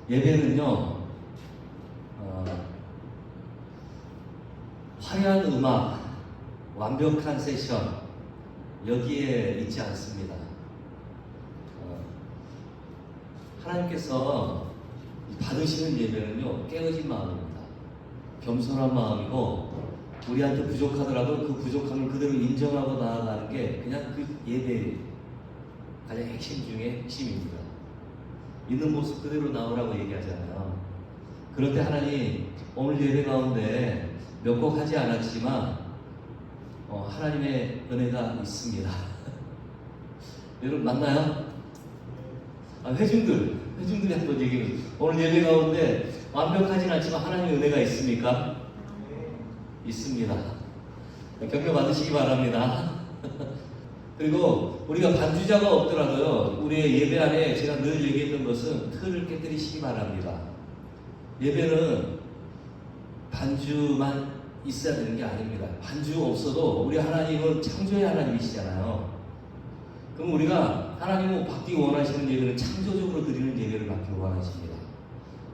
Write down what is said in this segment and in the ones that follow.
예배는요, 화려한 음악, 완벽한 세션, 여기에 있지 않습니다. 하나님께서 받으시는 예배는요, 깨어진 마음입니다. 겸손한 마음이고, 우리한테 부족하더라도 그 부족함을 그대로 인정하고 나아가는 게 그냥 그 예배의 가장 핵심 중에 핵심입니다. 있는 모습 그대로 나오라고 얘기하잖아요. 그럴 때 하나님, 오늘 예배 가운데 몇 곡 하지 않았지만 하나님의 은혜가 있습니다. 여러분 맞나요? 회중들이 한번 얘기해요. 오늘 예배 가운데 완벽하진 않지만 하나님의 은혜가 있습니까? 있습니다. 격려 받으시기 바랍니다. 그리고 우리가 반주자가 없더라도요, 우리의 예배 안에 제가 늘 얘기했던 것은 틀을 깨뜨리시기 바랍니다. 예배는 반주만 있어야 되는 게 아닙니다. 반주 없어도 우리 하나님은 창조의 하나님이시잖아요. 그럼 우리가 하나님은 받기 원하시는 예배는 창조적으로 드리는 예배를 받기 원하십니다.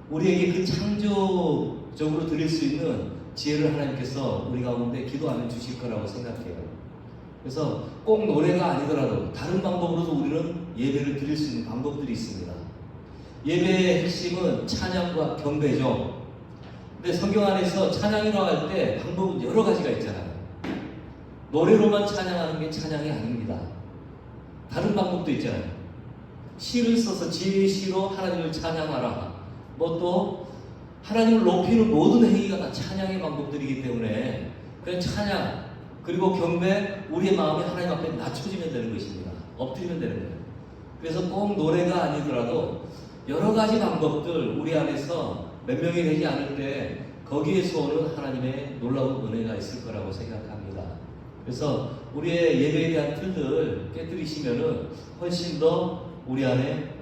우리에게 그 창조적으로 드릴 수 있는 지혜를 하나님께서 우리 가운데 기도하면 주실 거라고 생각해요. 그래서 꼭 노래가 아니더라도 다른 방법으로도 우리는 예배를 드릴 수 있는 방법들이 있습니다. 예배의 핵심은 찬양과 경배죠. 근데 성경 안에서 찬양이라고 할 때 방법은 여러 가지가 있잖아요. 노래로만 찬양하는 게 찬양이 아닙니다. 다른 방법도 있잖아요. 시를 써서 지혜의 시로 하나님을 찬양하라. 뭐 또 하나님을 높이는 모든 행위가 다 찬양의 방법들이기 때문에 그냥 찬양 그리고 경배, 우리의 마음이 하나님 앞에 낮춰지면 되는 것입니다. 엎드리면 되는 거예요. 그래서 꼭 노래가 아니더라도 여러 가지 방법들 우리 안에서 몇 명이 되지 않을 때 거기에서 오는 하나님의 놀라운 은혜가 있을 거라고 생각합니다. 그래서 우리의 예배에 대한 틀들 깨뜨리시면은 훨씬 더 우리 안에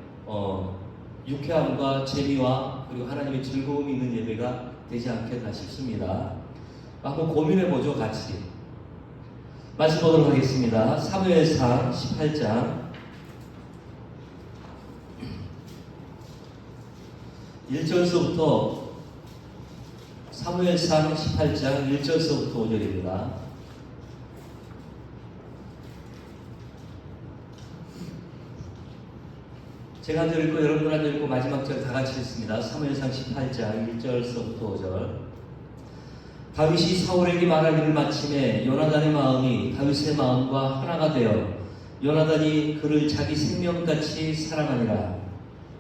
유쾌함과 재미와 그리고 하나님의 즐거움이 있는 예배가 되지 않겠나 싶습니다. 한번 고민해보죠, 같이. 말씀 보도록 하겠습니다. 사무엘상 18장 1절서부터 사무엘상 18장 1절서부터 5절입니다. 제가 한 절 읽고 여러분 한 절 읽고 마지막 절 다 같이 읽습니다. 사무엘상 18장 1절서부터 5절. 다윗이 사울에게 말하기를 마침에 요나단의 마음이 다윗의 마음과 하나가 되어 요나단이 그를 자기 생명같이 사랑하니라.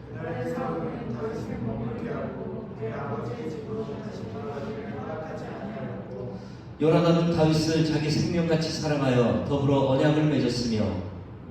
그날의 사울은 다윗의 몸을 피하고 그의 아버지의 집으로 다시 돌아가기를 허락하지 아니하였고 요나단은 다윗을 자기 생명같이 사랑하여 더불어 언약을 맺었으며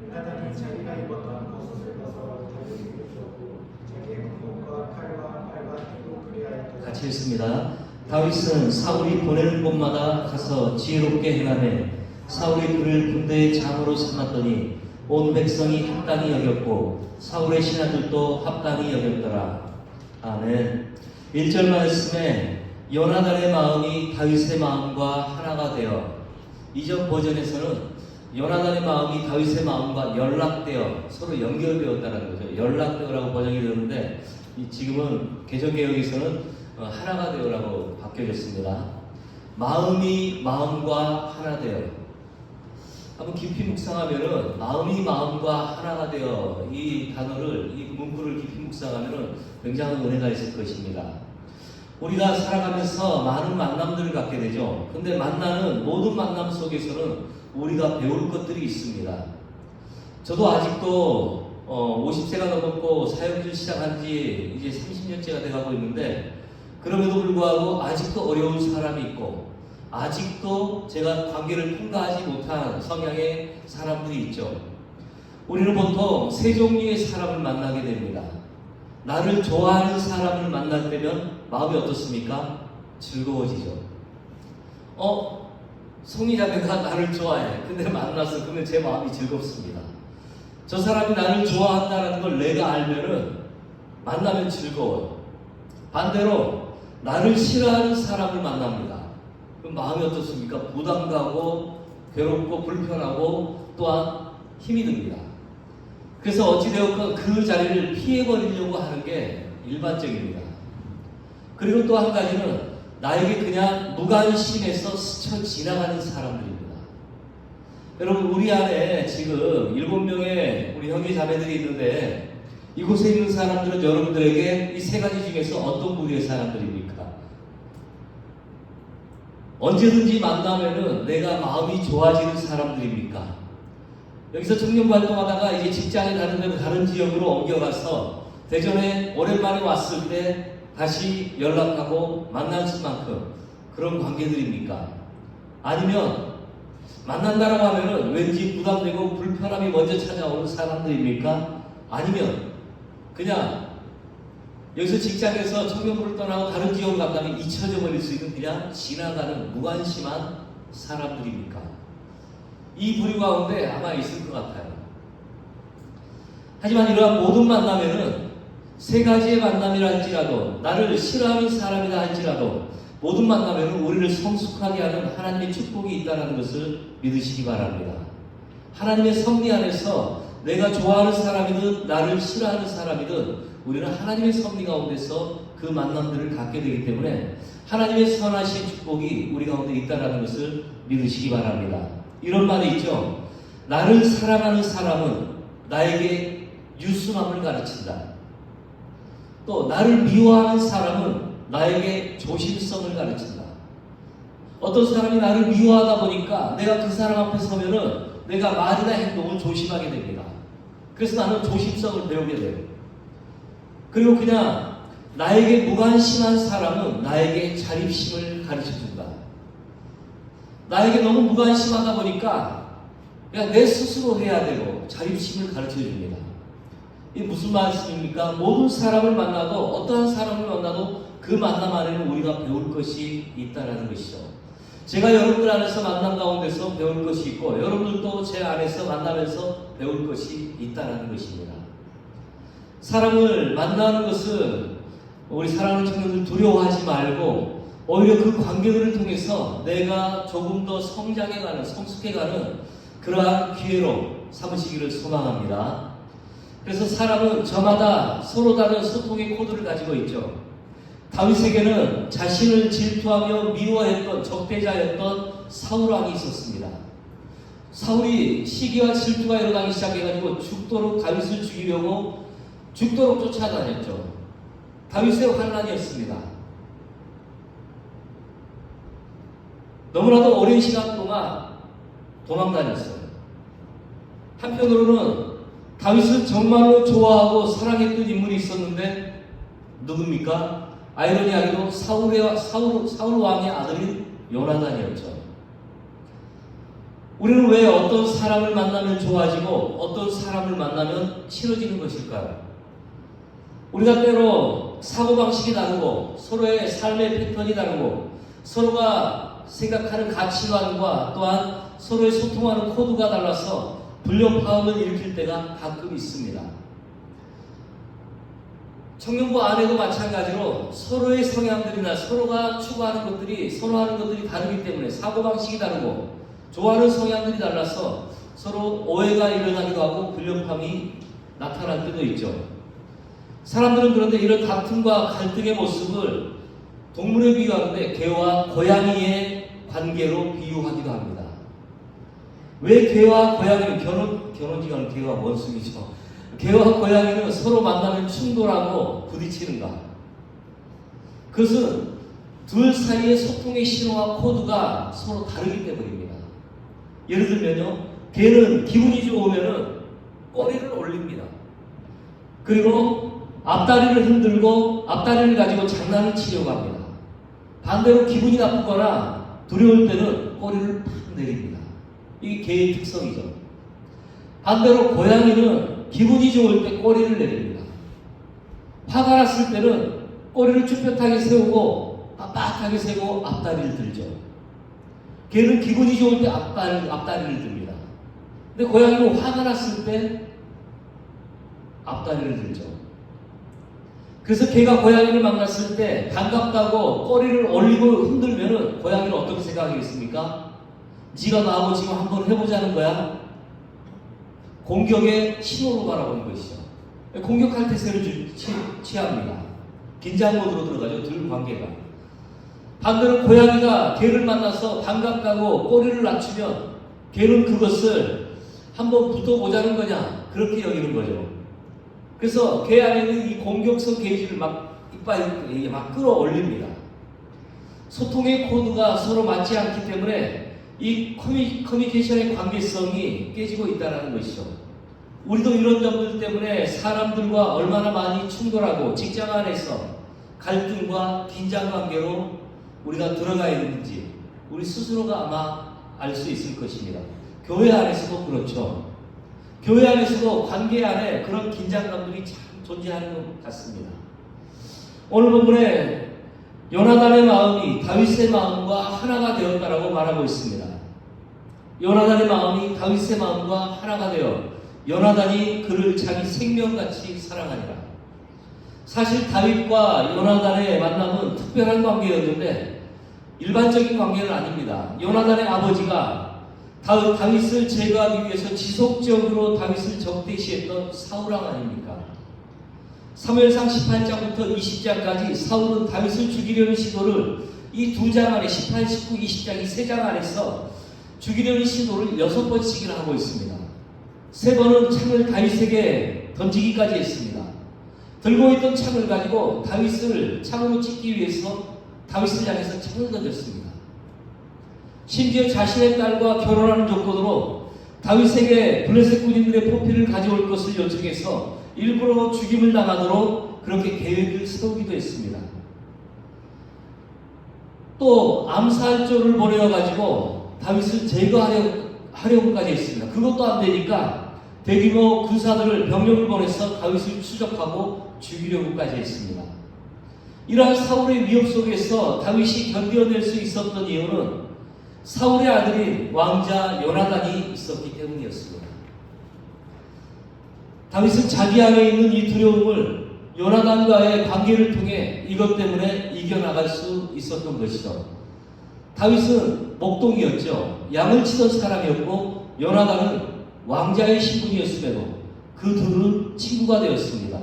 요나단이 자기가 입었던 겉옷을 벗어 다윗에게 주었고 자기의 겉옷과 칼과 띠로 그리하였더라. 같이 읽습니다. 다윗은 사울이 보내는 곳마다 가서 지혜롭게 행하매 사울이 그를 군대의 장으로 삼았더니 온 백성이 합당히 여겼고 사울의 신하들도 합당히 여겼더라. 아멘. 1절 말씀에 요나단의 마음이 다윗의 마음과 하나가 되어, 이전 버전에서는 요나단의 마음이 다윗의 마음과 연락되어 서로 연결되었다는 거죠. 연락되어라고 번역이 되었는데 지금은 개정개혁에서는 하나가 되어라고 바뀌어졌습니다. 마음이 마음과 하나 되어. 한번 깊이 묵상하면은 마음이 마음과 하나가 되어 이 단어를, 이 문구를 깊이 묵상하면은 굉장한 은혜가 있을 것입니다. 우리가 살아가면서 많은 만남들을 갖게 되죠. 근데 만나는 모든 만남 속에서는 우리가 배울 것들이 있습니다. 저도 아직도 50세가 넘었고 사역을 시작한 지 이제 30년째가 돼가고 있는데 그럼에도 불구하고 아직도 어려운 사람이 있고 아직도 제가 관계를 통과하지 못한 성향의 사람들이 있죠. 우리는 보통 세 종류의 사람을 만나게 됩니다. 나를 좋아하는 사람을 만날 때면 마음이 어떻습니까? 즐거워지죠. 송이자매가 나를 좋아해. 근데 만나서 그러면 제 마음이 즐겁습니다. 저 사람이 나를 좋아한다는 걸 내가 알면은 만나면 즐거워요. 반대로 나를 싫어하는 사람을 만납니다. 그럼 마음이 어떻습니까? 부담 가고 괴롭고 불편하고 또한 힘이 듭니다. 그래서 어찌되었건 그 자리를 피해버리려고 하는 게 일반적입니다. 그리고 또 한 가지는 나에게 그냥 무관심해서 스쳐 지나가는 사람들입니다. 여러분, 우리 안에 지금 7명의 우리 형제 자매들이 있는데 이곳에 있는 사람들은 여러분들에게 이 세 가지 중에서 어떤 부류의 사람들입니까? 언제든지 만나면은 내가 마음이 좋아지는 사람들입니까? 여기서 청년부 활동하다가 이제 직장에 다른 데로 다른 지역으로 옮겨가서 대전에 오랜만에 왔을 때 다시 연락하고 만날 수만큼 그런 관계들입니까? 아니면 만난다라고 하면은 왠지 부담되고 불편함이 먼저 찾아오는 사람들입니까? 아니면 그냥 여기서 직장에서 청년부를 떠나고 다른 지역으로 간다면 잊혀져 버릴 수 있는 그냥 지나가는 무관심한 사람들입니까? 이 부류 가운데 아마 있을 것 같아요. 하지만 이러한 모든 만남에는 세 가지의 만남이라 할지라도, 나를 싫어하는 사람이라 할지라도 모든 만남에는 우리를 성숙하게 하는 하나님의 축복이 있다는 것을 믿으시기 바랍니다. 하나님의 섭리 안에서 내가 좋아하는 사람이든 나를 싫어하는 사람이든 우리는 하나님의 섭리 가운데서 그 만남들을 갖게 되기 때문에 하나님의 선하신 축복이 우리 가운데 있다는 것을 믿으시기 바랍니다. 이런 말이 있죠. 나를 사랑하는 사람은 나에게 유순함을 가르친다. 또 나를 미워하는 사람은 나에게 조심성을 가르친다. 어떤 사람이 나를 미워하다 보니까 내가 그 사람 앞에 서면은 내가 말이나 행동을 조심하게 됩니다. 그래서 나는 조심성을 배우게 돼요. 그리고 그냥 나에게 무관심한 사람은 나에게 자립심을 가르쳐준다. 나에게 너무 무관심하다 보니까 그냥 내 스스로 해야 되고 자립심을 가르쳐줍니다. 이게 무슨 말씀입니까? 모든 사람을 만나도, 어떠한 사람을 만나도 그 만남 안에는 우리가 배울 것이 있다는 것이죠. 제가 여러분들 안에서 만남 가운데서 배울 것이 있고 여러분들도 제 안에서 만나면서 배울 것이 있다는 것입니다. 사람을 만나는 것은 우리 사랑하는 청년들 두려워하지 말고 오히려 그 관계들을 통해서 내가 조금 더 성장해가는, 성숙해가는 그러한 기회로 삼으시기를 소망합니다. 그래서 사람은 저마다 서로 다른 소통의 코드를 가지고 있죠. 다윗에게는 자신을 질투하며 미워했던 적대자였던 사울왕이 있었습니다. 사울이 시기와 질투가 일어나기 시작해가지고 죽도록 다윗을 죽이려고 죽도록 쫓아다녔죠. 다윗의 환난이었습니다. 너무나도 오랜 시간 동안 도망다녔어요. 한편으로는 다윗을 정말로 좋아하고 사랑했던 인물이 있었는데 누굽니까? 아이러니하게도 사울 왕의 아들인 요나단이었죠. 우리는 왜 어떤 사람을 만나면 좋아지고 어떤 사람을 만나면 싫어지는 것일까요? 우리가 때로 사고방식이 다르고 서로의 삶의 패턴이 다르고 서로가 생각하는 가치관과 또한 서로의 소통하는 코드가 달라서 불협화음을 일으킬 때가 가끔 있습니다. 청년부 안에도 마찬가지로 서로의 성향들이나 서로가 추구하는 것들이, 선호하는 것들이 다르기 때문에 사고방식이 다르고 좋아하는 성향들이 달라서 서로 오해가 일어나기도 하고 불협화음이 나타날 때도 있죠. 사람들은 그런데 이런 다툼과 갈등의 모습을 동물에 비유하는데 개와 고양이의 관계로 비유하기도 합니다. 왜 개와 고양이는 결혼지간은 개와 원숭이죠. 개와 고양이는 서로 만나면 충돌하고 부딪히는가? 그것은 둘 사이의 소통의 신호와 코드가 서로 다르기 때문입니다. 예를 들면요, 개는 기분이 좋으면은 꼬리를 올립니다. 그리고 앞다리를 흔들고 앞다리를 가지고 장난을 치려고 합니다. 반대로 기분이 나쁘거나 두려울 때는 꼬리를 팍 내립니다. 이게 개의 특성이죠. 반대로 고양이는 기분이 좋을 때 꼬리를 내립니다. 화가 났을 때는 꼬리를 쭈뼛하게 세우고 빳빳하게 세우고 앞다리를 들죠. 개는 기분이 좋을 때 앞다리를 듭니다. 근데 고양이는 화가 났을 때 앞다리를 들죠. 그래서 개가 고양이를 만났을 때 반갑다고 꼬리를 올리고 흔들면은 고양이는 어떻게 생각하겠습니까? 네가 나하고 지금 한번 해보자는 거야? 공격의 신호로 바라보는 것이죠. 공격할 태세를 취합니다. 긴장 모드로 들어가죠. 둘 관계가. 반대로 고양이가 개를 만나서 반갑다고 꼬리를 낮추면 개는 그것을 한번 붙어보자는 거냐, 그렇게 여기는 거죠. 그래서 개 안에 있는 이 공격성 게이지를 막 이빨이 막 끌어올립니다. 소통의 코드가 서로 맞지 않기 때문에 이 커뮤니케이션의 관계성이 깨지고 있다는 것이죠. 우리도 이런 점들 때문에 사람들과 얼마나 많이 충돌하고 직장 안에서 갈등과 긴장 관계로 우리가 들어가 있는지 우리 스스로가 아마 알 수 있을 것입니다. 교회 안에서도 그렇죠. 교회 안에서도 관계 안에 그런 긴장감들이 참 존재하는 것 같습니다. 오늘 본문에 요나단의 마음이 다윗의 마음과 하나가 되었다라고 말하고 있습니다. 요나단의 마음이 다윗의 마음과 하나가 되어 요나단이 그를 자기 생명같이 사랑하니라. 사실 다윗과 요나단의 만남은 특별한 관계였는데 일반적인 관계는 아닙니다. 요나단의 아버지가 다윗을 제거하기 위해서 지속적으로 다윗을 적대시했던 사울왕 아닙니까? 사무엘상 18장부터 20장까지 사울은 다윗을 죽이려는 시도를 이 두 장 안에 18, 19, 20장 이 세 장 안에서 죽이려는 시도를 6번씩이나 하고 있습니다. 3번은 창을 다윗에게 던지기까지 했습니다. 들고 있던 창을 가지고 다윗을 창으로 찍기 위해서 다윗을 향해서 창을 던졌습니다. 심지어 자신의 딸과 결혼하는 조건으로 다윗에게 블레셋 군인들의 포피를 가져올 것을 요청해서 일부러 죽임을 당하도록 그렇게 계획을 세우기도 했습니다. 또 암살조를 보내어가지고 다윗을 제거하려고까지 했습니다. 그것도 안 되니까 대규모 군사들을 병력을 보내서 다윗을 추적하고 죽이려고까지 했습니다. 이러한 사울의 위협 속에서 다윗이 견뎌낼 수 있었던 이유는 사울의 아들인 왕자 요나단이 있었기 때문이었습니다. 다윗은 자기 안에 있는 이 두려움을 요나단과의 관계를 통해 이것 때문에 이겨나갈 수 있었던 것이죠. 다윗은 목동이었죠. 양을 치던 사람이었고 요나단은 왕자의 신분이었음에도 그 둘은 친구가 되었습니다.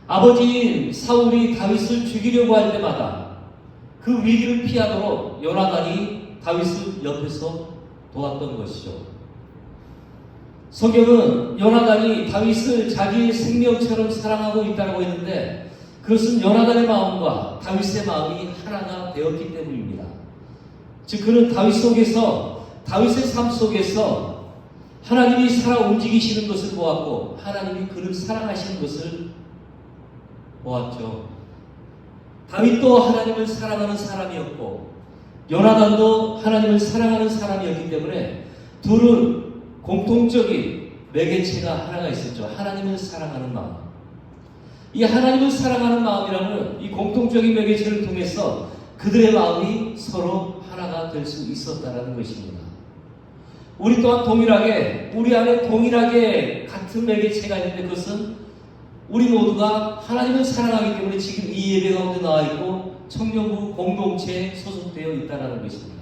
아버지인 사울이 다윗을 죽이려고 할 때마다 그 위기를 피하도록 요나단이 다윗을 옆에서 도왔던 것이죠. 성경은 요나단이 다윗을 자기의 생명처럼 사랑하고 있다고 했는데 그것은 요나단의 마음과 다윗의 마음이 하나가 되었기 때문입니다. 즉 그는 다윗의 삶 속에서 하나님이 살아 움직이시는 것을 보았고 하나님이 그를 사랑하시는 것을 보았죠. 다윗도 하나님을 사랑하는 사람이었고 요나단도 하나님을 사랑하는 사람이었기 때문에 둘은 공통적인 매개체가 하나가 있었죠. 하나님을 사랑하는 마음. 이 하나님을 사랑하는 마음이라는 이 공통적인 매개체를 통해서 그들의 마음이 서로 하나가 될 수 있었다는 것입니다. 우리 또한 동일하게 우리 안에 동일하게 같은 매개체가 있는데 그것은 우리 모두가 하나님을 사랑하기 때문에 지금 이 예배 가운데 나와 있고 청년부 공동체에 소속되어 있다는 것입니다.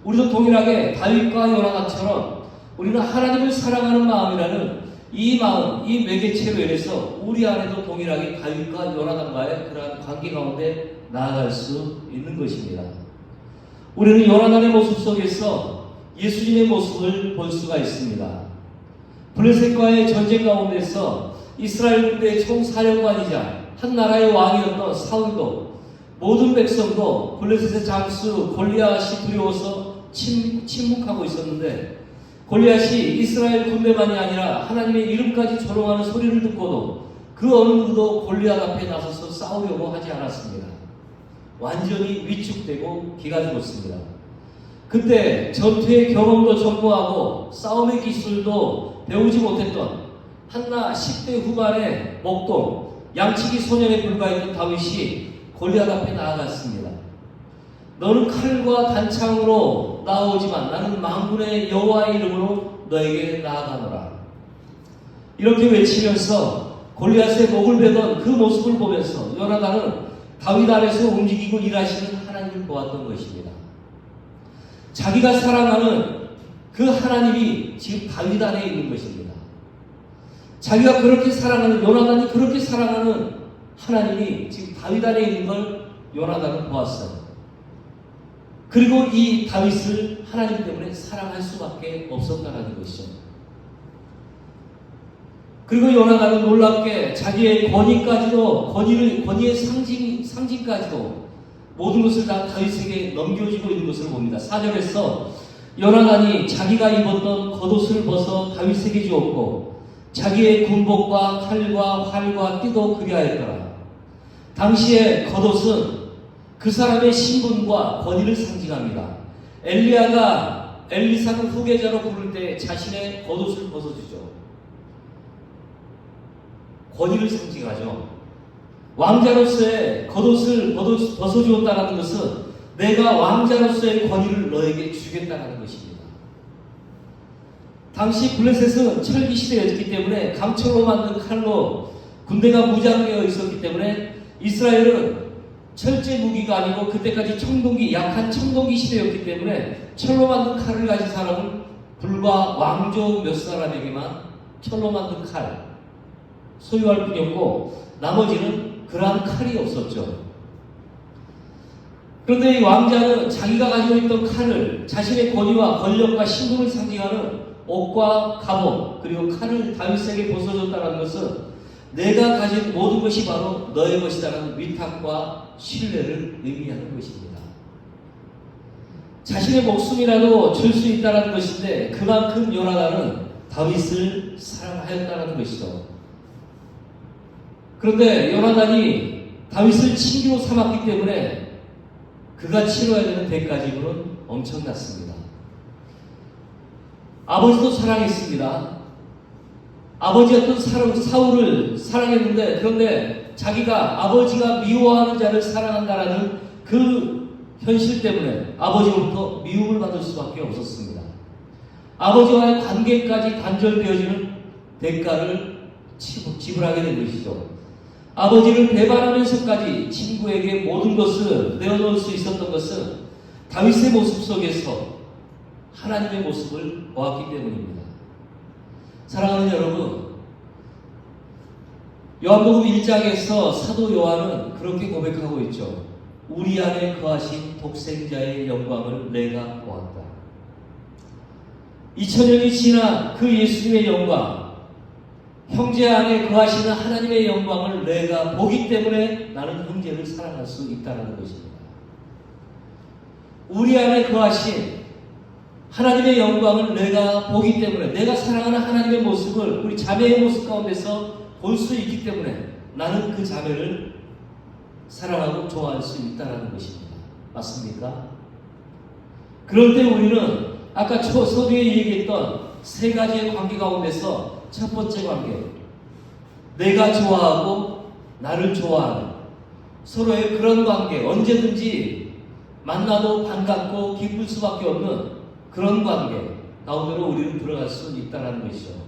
우리도 동일하게 다윗과 요나단처럼 우리는 하나님을 사랑하는 마음이라는 이 마음, 이 매개체로 인해서 우리 안에도 동일하게 다윗과 요나단과의 그러한 관계 가운데 나아갈 수 있는 것입니다. 우리는 요나단의 모습 속에서 예수님의 모습을 볼 수가 있습니다. 블레셋과의 전쟁 가운데서 이스라엘 군대의 총사령관이자 한 나라의 왕이었던 사울도 모든 백성도 블레셋의 장수 골리앗이 두려워서 침묵하고 있었는데 골리앗이 이스라엘 군대만이 아니라 하나님의 이름까지 조롱하는 소리를 듣고도 그 어느 누구도 골리앗 앞에 나서서 싸우려고 하지 않았습니다. 완전히 위축되고 기가 죽었습니다. 그때 전투의 경험도 전무하고 싸움의 기술도 배우지 못했던 한나 10대 후반의 목동 양치기 소년에 불과했던 다윗이 골리앗 앞에 나아갔습니다. 너는 칼과 단창으로 나오지만 나는 만군의 여호와의 이름으로 너에게 나아가노라. 이렇게 외치면서 골리앗의 목을 베던 그 모습을 보면서 요나단은 다윗 안에서 움직이고 일하시는 하나님을 보았던 것입니다. 자기가 사랑하는 그 하나님이 지금 다윗 안에 있는 것입니다. 자기가 그렇게 사랑하는 요나단이 그렇게 사랑하는 하나님이 지금 다윗 안에 있는 걸 요나단은 보았어요. 그리고 이 다윗을 하나님 때문에 사랑할 수밖에 없었다는 것이죠. 그리고 요나단은 놀랍게 자기의 권위까지도, 권위의 상징까지도 모든 것을 다 다윗에게 넘겨주고 있는 것을 봅니다. 4절에서 요나단이 자기가 입었던 겉옷을 벗어 다윗에게 주었고 자기의 군복과 칼과 활과 띠도 그리하였더라. 당시의 겉옷은 그 사람의 신분과 권위를 상징합니다. 엘리야가 엘리사를 후계자로 부를 때 자신의 겉옷을 벗어주죠. 권위를 상징하죠. 왕자로서의 겉옷을 벗어주었다는 것은 내가 왕자로서의 권위를 너에게 주겠다는 것입니다. 당시 블레셋은 철기 시대였기 때문에 강철로 만든 칼로 군대가 무장되어 있었기 때문에 이스라엘은 철제 무기가 아니고 그때까지 약한 청동기 시대였기 때문에 철로 만든 칼을 가진 사람은 불과 왕족 몇 사람에게만 철로 만든 칼 소유할 뿐이었고 나머지는 그러한 칼이 없었죠. 그런데 이 왕자는 자기가 가지고 있던 칼을 자신의 권위와 권력과 신분을 상징하는 옷과 갑옷 그리고 칼을 다윗에게 벗어줬다는 것은 내가 가진 모든 것이 바로 너의 것이라는 위탁과 신뢰를 의미하는 것입니다. 자신의 목숨이라도 줄 수 있다는 것인데 그만큼 요나단은 다윗을 사랑하였다는 것이죠. 그런데 요나단이 다윗을 친구로 삼았기 때문에 그가 치러야 되는 대가지고는 엄청났습니다. 아버지도 사랑했습니다. 아버지였던 사울을 사랑했는데 그런데 자기가 아버지가 미워하는 자를 사랑한다라는 그 현실 때문에 아버지로부터 미움을 받을 수밖에 없었습니다. 아버지와의 관계까지 단절되어지는 대가를 지불하게 된 것이죠. 아버지를 배반하면서까지 친구에게 모든 것을 내어놓을 수 있었던 것은 다윗의 모습 속에서 하나님의 모습을 보았기 때문입니다. 사랑하는 여러분, 요한복음 1장에서 사도 요한은 그렇게 고백하고 있죠. 우리 안에 거하신 독생자의 영광을 내가 보았다. 2000년이 지난 그 예수님의 영광, 형제 안에 거하시는 하나님의 영광을 내가 보기 때문에 나는 형제를 사랑할 수 있다는 것입니다. 우리 안에 거하신 하나님의 영광을 내가 보기 때문에 내가 사랑하는 하나님의 모습을 우리 자매의 모습 가운데서 볼 수 있기 때문에 나는 그 자매를 사랑하고 좋아할 수 있다는 것입니다. 맞습니까? 그럴 때 우리는 아까 서두에 얘기했던 세 가지의 관계 가운데서 첫 번째 관계, 내가 좋아하고 나를 좋아하는 서로의 그런 관계, 언제든지 만나도 반갑고 기쁠 수밖에 없는 그런 관계 가운데로 우리는 들어갈 수 있다는 것이죠.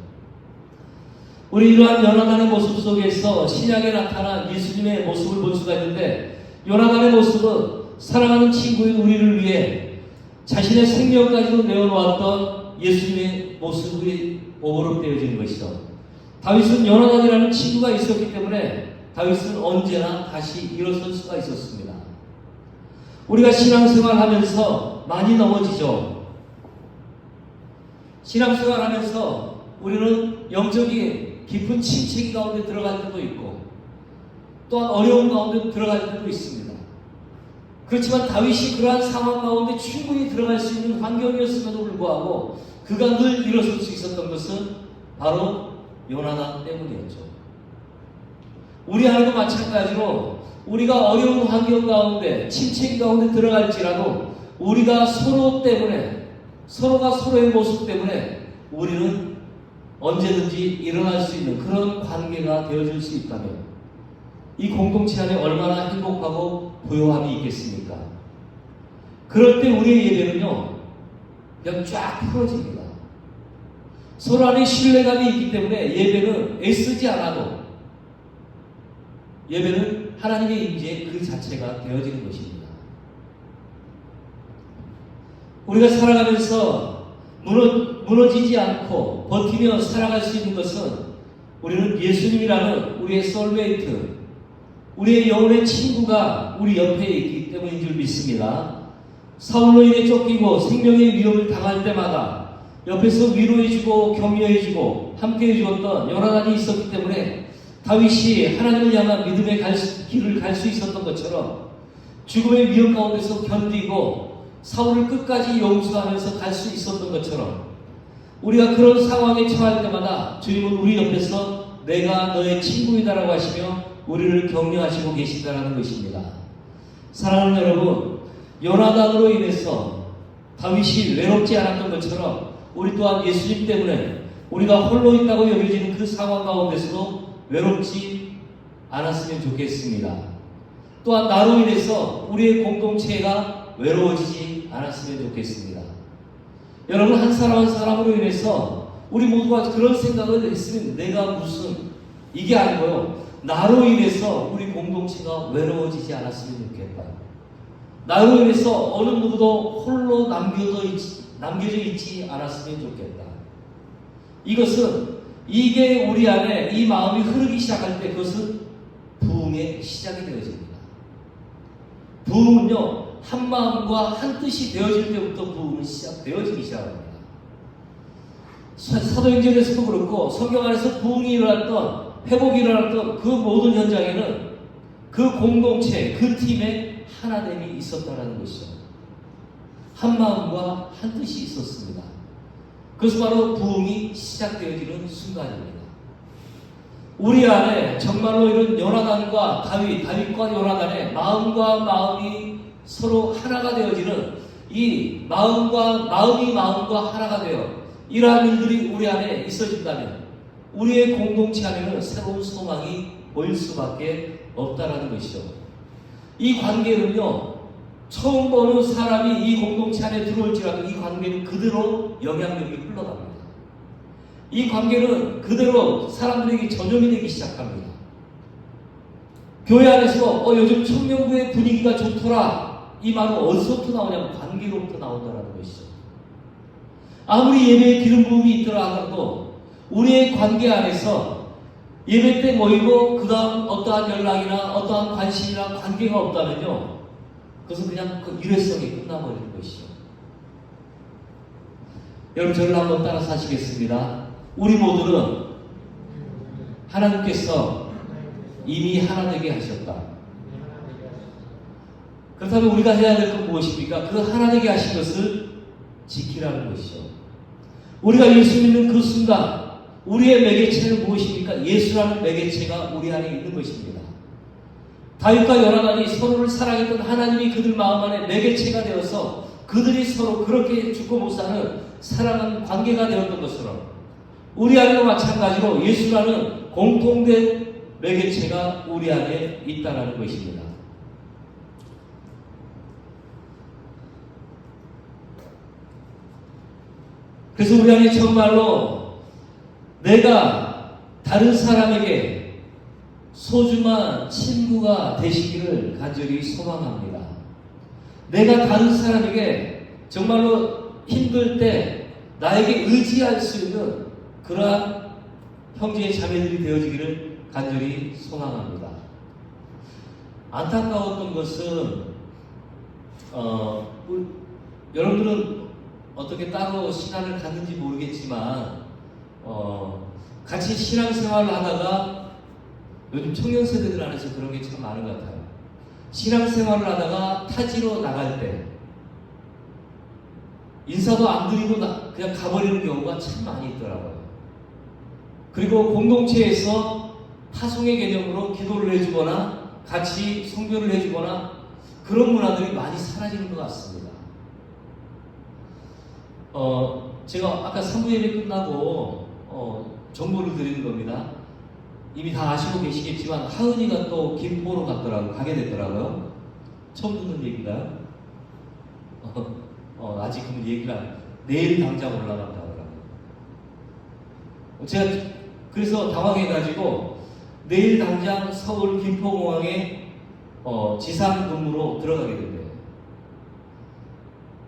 우리 이러한 요나단의 모습 속에서 신약에 나타난 예수님의 모습을 볼 수가 있는데 요나단의 모습은 사랑하는 친구인 우리를 위해 자신의 생명까지도 내어놓았던 예수님의 모습이 오버랩되어지는 것이죠. 다윗은 요나단이라는 친구가 있었기 때문에 다윗은 언제나 다시 일어설 수가 있었습니다. 우리가 신앙생활하면서 많이 넘어지죠. 신앙생활하면서 우리는 영적인 깊은 침체기 가운데 들어갈 때도 있고 또한 어려운 가운데 들어갈 때도 있습니다. 그렇지만 다윗이 그러한 상황 가운데 충분히 들어갈 수 있는 환경이었음에도 불구하고 그가 늘 일어설 수 있었던 것은 바로 요나단 때문이었죠. 우리 하나도 마찬가지로 우리가 어려운 환경 가운데 침체기 가운데 들어갈지라도 우리가 서로 때문에 서로가 서로의 모습 때문에 우리는 언제든지 일어날 수 있는 그런 관계가 되어줄 수 있다면 이 공동체 안에 얼마나 행복하고 부요함이 있겠습니까? 그럴 때 우리의 예배는요 그냥 쫙 풀어집니다. 서로 안에 신뢰감이 있기 때문에 예배는 애쓰지 않아도 예배는 하나님의 임재 그 자체가 되어지는 것입니다. 우리가 살아가면서 무너지지 않고 버티며 살아갈 수 있는 것은 우리는 예수님이라는 우리의 소울메이트, 우리의 영혼의 친구가 우리 옆에 있기 때문인 줄 믿습니다. 사울로 인해 쫓기고 생명의 위협을 당할 때마다 옆에서 위로해주고 격려해주고 함께해주었던 요나단이 있었기 때문에 다윗이 하나님을 향한 믿음의 길을 갈 수 있었던 것처럼 죽음의 위협 가운데서 견디고 사울을 끝까지 용서하면서 갈 수 있었던 것처럼 우리가 그런 상황에 처할 때마다 주님은 우리 옆에서 내가 너의 친구이다라고 하시며 우리를 격려하시고 계신다라는 것입니다. 사랑하는 여러분, 요나단으로 인해서 다윗이 외롭지 않았던 것처럼 우리 또한 예수님 때문에 우리가 홀로 있다고 여겨지는 그 상황 가운데서도 외롭지 않았으면 좋겠습니다. 또한 나로 인해서 우리의 공동체가 외로워지지 않았으면 좋겠습니다. 여러분, 한 사람 한 사람으로 인해서 우리 모두가 그런 생각을 했으면 내가 무슨 이게 아니고요. 나로 인해서 우리 공동체가 외로워지지 않았으면 좋겠다. 나로 인해서 어느 누구도 홀로 남겨져 있지 않았으면 좋겠다. 이게 우리 안에 이 마음이 흐르기 시작할 때 그것은 부흥의 시작이 되어집니다. 부흥은요, 한 마음과 한 뜻이 되어질 때부터 부흥은 되어지기 시작합니다. 사도행전에서도 그렇고 성경 안에서 부흥이 일어났던, 회복이 일어났던 그 모든 현장에는 그 공동체, 그 팀에 하나됨이 있었다는 것이죠. 한 마음과 한 뜻이 있었습니다. 그것은 바로 부흥이 시작되어지는 순간입니다. 우리 안에 정말로 이런 요나단과 다윗과 요나단의 마음과 마음이 서로 하나가 되어지는 이 마음이 마음과 하나가 되어 이러한 일들이 우리 안에 있어진다면 우리의 공동체 안에는 새로운 소망이 보일 수밖에 없다라는 것이죠. 이 관계는요, 처음 보는 사람이 이 공동체 안에 들어올지라도 이 관계는 그대로 영향력이 흘러갑니다. 이 관계는 그대로 사람들에게 전염이 되기 시작합니다. 교회 안에서 요즘 청년부의 분위기가 좋더라, 이 말은 어디서부터 나오냐면 관계로부터 나온다는 것이죠. 아무리 예배에 기름 부음이 있더라 하더라도 우리의 관계 안에서 예배 때 모이고 그 다음 어떠한 연락이나 어떠한 관심이나 관계가 없다면요, 그것은 그냥 그 일회성이 끝나버리는 것이죠. 여러분, 저를 한번 따라서 하시겠습니다. 우리 모두는 하나님께서 이미 하나 되게 하셨다. 그렇다면 우리가 해야 될 건 무엇입니까? 그 하나 되게 하신 것을 지키라는 것이죠. 우리가 예수 믿는 그 순간 우리의 매개체는 무엇입니까? 예수라는 매개체가 우리 안에 있는 것입니다. 다윗과 요나단이 서로를 사랑했던 하나님이 그들 마음 안에 매개체가 되어서 그들이 서로 그렇게 죽고 못 사는 사랑하는 관계가 되었던 것처럼 우리 안에도 마찬가지로 예수라는 공통된 매개체가 우리 안에 있다는 것입니다. 그래서 우리 안에 정말로 내가 다른 사람에게 소중한 친구가 되시기를 간절히 소망합니다. 내가 다른 사람에게 정말로 힘들 때 나에게 의지할 수 있는 그러한 형제 자매들이 되어지기를 간절히 소망합니다. 안타까웠던 것은 여러분들은 어떻게 따로 신앙을 갖는지 모르겠지만 같이 신앙생활을 하다가 요즘 청년 세대들 안에서 그런 게 참 많은 것 같아요. 신앙생활을 하다가 타지로 나갈 때 인사도 안 드리고 그냥 가버리는 경우가 참 많이 있더라고요. 그리고 공동체에서 파송의 개념으로 기도를 해주거나 같이 성교를 해주거나 그런 문화들이 많이 사라지는 것 같습니다. 제가 아까 3부 예배 끝나고 정보를 드리는 겁니다. 이미 다 아시고 계시겠지만 하은이가 또 김포로 가게 됐더라고요. 처음 듣는 얘기인가요? 아직 그 얘기가 내일 당장 올라간다고 하더라고요. 제가 그래서 당황해가지고 내일 당장 서울 김포공항에 지상 근무로 들어가게 된대요.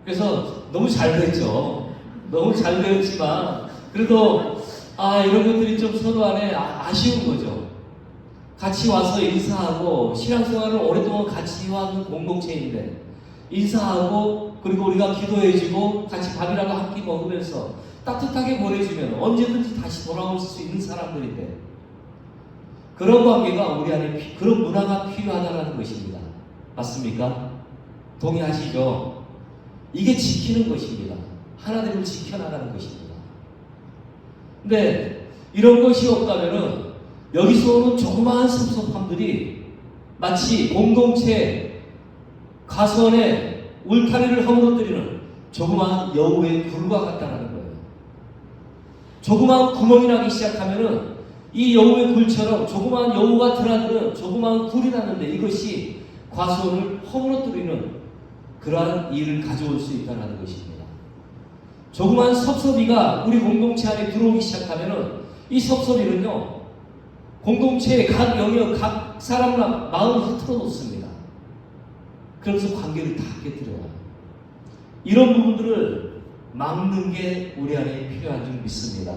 그래서 너무 잘 됐죠. 너무 잘 되었지만 그래도 이런 것들이 좀 서로 안에 아쉬운 거죠. 같이 와서 인사하고 신앙생활을 오랫동안 같이 해왔는 공동체인데 인사하고 그리고 우리가 기도해주고 같이 밥이라도 한 끼 먹으면서 따뜻하게 보내주면 언제든지 다시 돌아올 수 있는 사람들인데 그런 관계가 우리 안에 그런 문화가 필요하다는 것입니다. 맞습니까? 동의하시죠? 이게 지키는 것입니다. 하나님을 지켜나가는 것입니다. 근데 이런 것이 없다면은 여기서 오는 조그마한 섭섭함들이 마치 공동체 가선에 울타리를 허물어뜨리는 조그마한 여우의 굴과 같다는 거예요. 조그마한 구멍이 나기 시작하면은 이 여우의 굴처럼 조그마한 여우가 드나드는 조그마한 굴이 나는데 이것이 과수원을 허물어뜨리는 그러한 일을 가져올 수 있다는 것입니다. 조그마한 섭섭이가 우리 공동체 안에 들어오기 시작하면은 이 섭섭이는요 공동체의 각 영역, 각 사람 마음을 흐트러 놓습니다. 그러면서 관계를 다 깨뜨려요. 이런 부분들을 막는 게 우리 안에 필요한 줄 믿습니다.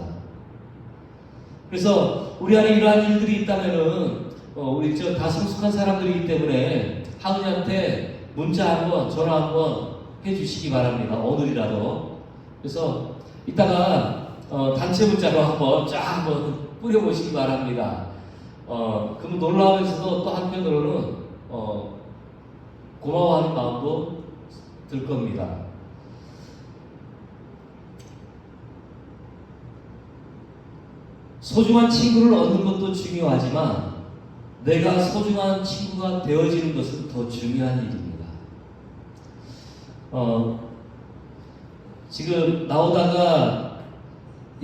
그래서 우리 안에 이러한 일들이 있다면은 우리 다 성숙한 사람들이기 때문에 하은이한테 문자 한번 전화 한번 해주시기 바랍니다. 오늘이라도. 그래서 이따가 단체 문자로 한번 쫙 한번 뿌려보시기 바랍니다. 그러면 놀라우면서도 또 한편으로는 고마워하는 마음도 들 겁니다. 소중한 친구를 얻는 것도 중요하지만 내가 소중한 친구가 되어지는 것은 더 중요한 일입니다. 지금 나오다가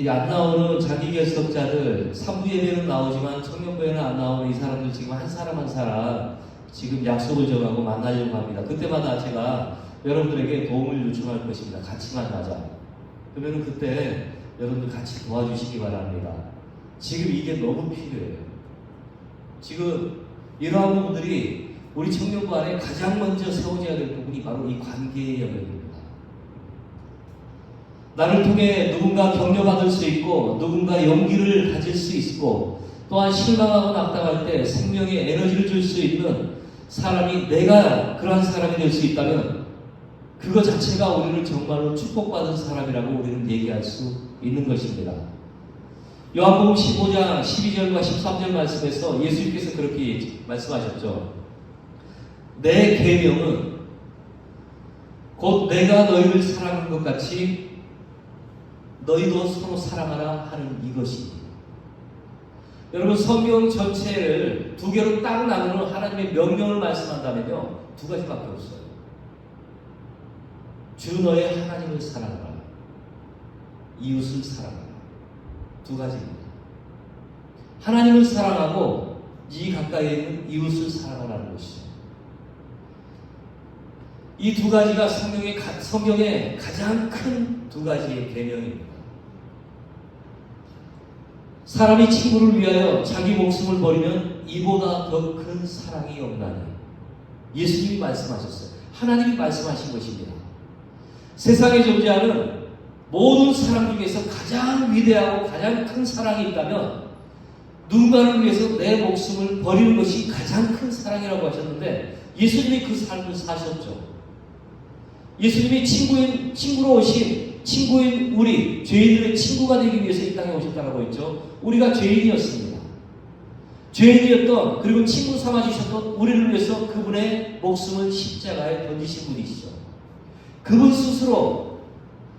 안 나오는 자기결석자들 3부 예배는 나오지만 청년부에는 안 나오는 이 사람들 지금 한 사람 한 사람 지금 약속을 정하고 만나려고 합니다. 그때마다 제가 여러분들에게 도움을 요청할 것입니다. 같이 만나자. 그러면 그때 여러분들 같이 도와주시기 바랍니다. 지금 이게 너무 필요해요. 지금 이러한 부분들이 우리 청년부 안에 가장 먼저 세워져야 될 부분이 바로 이 관계의 영역입니다. 나를 통해 누군가 격려받을 수 있고 누군가 용기를 가질 수 있고 또한 실망하고 낙담할 때 생명의 에너지를 줄 수 있는 사람이 내가 그러한 사람이 될 수 있다면 그거 자체가 우리를 정말로 축복받은 사람이라고 우리는 얘기할 수 있는 것입니다. 요한복음 15장 12절과 13절 말씀에서 예수님께서 그렇게 말씀하셨죠. 내 계명은 곧 내가 너희를 사랑한 것 같이 너희도 서로 사랑하라 하는 이것이. 여러분 성경 전체를 두 개로 딱 나누는 하나님의 명령을 말씀한다면요 두 가지밖에 없어요. 주 너의 하나님을 사랑하라, 이웃을 사랑하라. 두 가지입니다. 하나님을 사랑하고 이 가까이에 있는 이웃을 사랑하라는 것이죠. 이 두 가지가 성경의 가장 큰 두 가지의 계명입니다. 사람이 친구를 위하여 자기 목숨을 버리면 이보다 더 큰 사랑이 없나니. 예수님이 말씀하셨어요. 하나님이 말씀하신 것입니다. 세상에 존재하는 모든 사람 중에서 가장 위대하고 가장 큰 사랑이 있다면 누군가를 위해서 내 목숨을 버리는 것이 가장 큰 사랑이라고 하셨는데 예수님이 그 삶을 사셨죠. 예수님이 친구로 오신 친구인 우리 죄인들의 친구가 되기 위해서 이 땅에 오셨다고 했죠. 우리가 죄인이었습니다. 죄인이었던 그리고 친구 삼아주셨던 우리를 위해서 그분의 목숨을 십자가에 던지신 분이시죠. 그분 스스로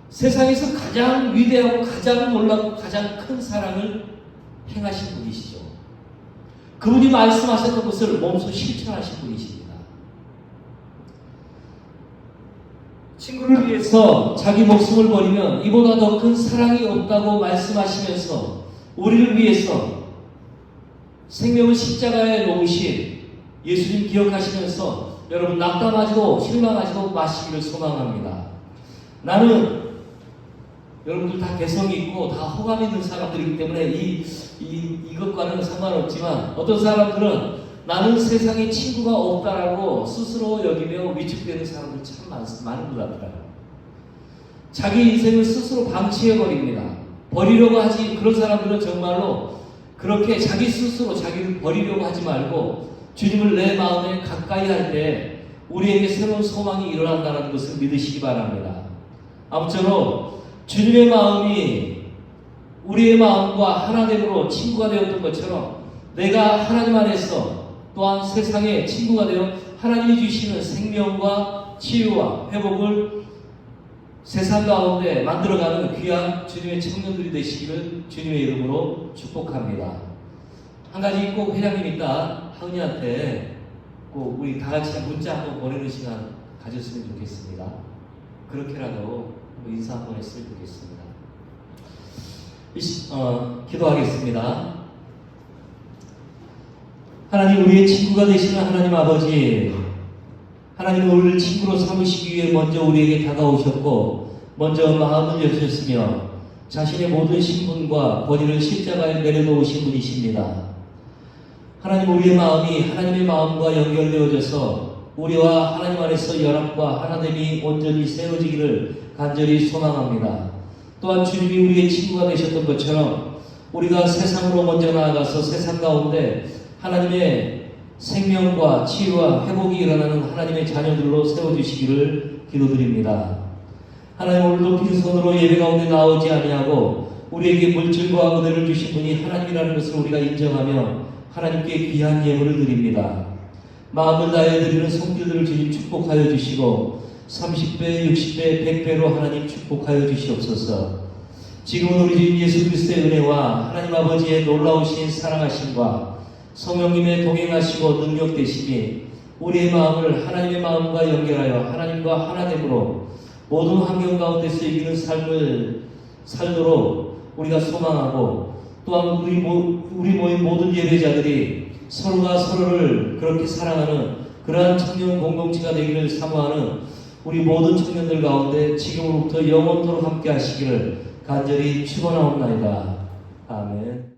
세상에서 가장 위대하고 가장 놀랍고 가장 큰 사랑을 행하신 분이시죠. 그분이 말씀하셨던 것을 몸소 실천하신 분이십니다. 친구를 위해서 자기 목숨을 버리면 이보다 더 큰 사랑이 없다고 말씀하시면서 우리를 위해서 생명을 십자가에 놓으신 예수님 기억하시면서 여러분 낙담하지도 실망하지도 마시기를 소망합니다. 나는 여러분들 다 개성이 있고 다 호감 있는 사람들이기 때문에 이것과는 상관없지만 어떤 사람들은 나는 세상에 친구가 없다라고 스스로 여기며 위축되는 사람들 참 많은 것 같아요. 자기 인생을 스스로 방치해버립니다. 버리려고 하지 그런 사람들은 정말로 그렇게 자기 스스로 자기를 버리려고 하지 말고 주님을 내 마음에 가까이 할 때 우리에게 새로운 소망이 일어난다는 것을 믿으시기 바랍니다. 아무쪼록 주님의 마음이 우리의 마음과 하나됨으로 친구가 되었던 것처럼 내가 하나님 안에서 또한 세상의 친구가 되어 하나님이 주시는 생명과 치유와 회복을 세상 가운데 만들어가는 귀한 주님의 청년들이 되시기를 주님의 이름으로 축복합니다. 한 가지 꼭 회장님 이따 하은이한테 꼭 우리 다 같이 문자 한번 보내는 시간 가졌으면 좋겠습니다. 그렇게라도 인사 한번 했으면 좋겠습니다. 기도하겠습니다. 하나님, 우리의 친구가 되시는 하나님 아버지, 하나님은 우리를 친구로 삼으시기 위해 먼저 우리에게 다가오셨고 먼저 마음을 여셨으며 자신의 모든 신분과 권위를 십자가에 내려놓으신 분이십니다. 하나님, 우리의 마음이 하나님의 마음과 연결되어져서 우리와 하나님 안에서 연합과 하나됨이 온전히 세워지기를 간절히 소망합니다. 또한 주님이 우리의 친구가 되셨던 것처럼 우리가 세상으로 먼저 나아가서 세상 가운데 하나님의 생명과 치유와 회복이 일어나는 하나님의 자녀들로 세워주시기를 기도드립니다. 하나님, 오늘도 빈손으로 예배 가운데 나오지 아니하고 우리에게 물질과 은혜를 주신 분이 하나님이라는 것을 우리가 인정하며 하나님께 귀한 예물을 드립니다. 마음을 다해 드리는 손길들을 주님 축복하여 주시고 30배, 60배, 100배로 하나님 축복하여 주시옵소서. 지금은 우리 주님 예수 그리스도의 은혜와 하나님 아버지의 놀라우신 사랑하심과 성령님의 동행하시고 능력 되심이 우리의 마음을 하나님의 마음과 연결하여 하나님과 하나됨으로 모든 환경 가운데서 이기는 삶을 살도록 우리가 소망하고, 또한 우리 모인 모든 예배자들이 서로가 서로를 그렇게 사랑하는 그러한 청년 공동체가 되기를 사모하는 우리 모든 청년들 가운데 지금으로부터 영원토록 함께 하시기를 간절히 축원하옵나이다. 아멘.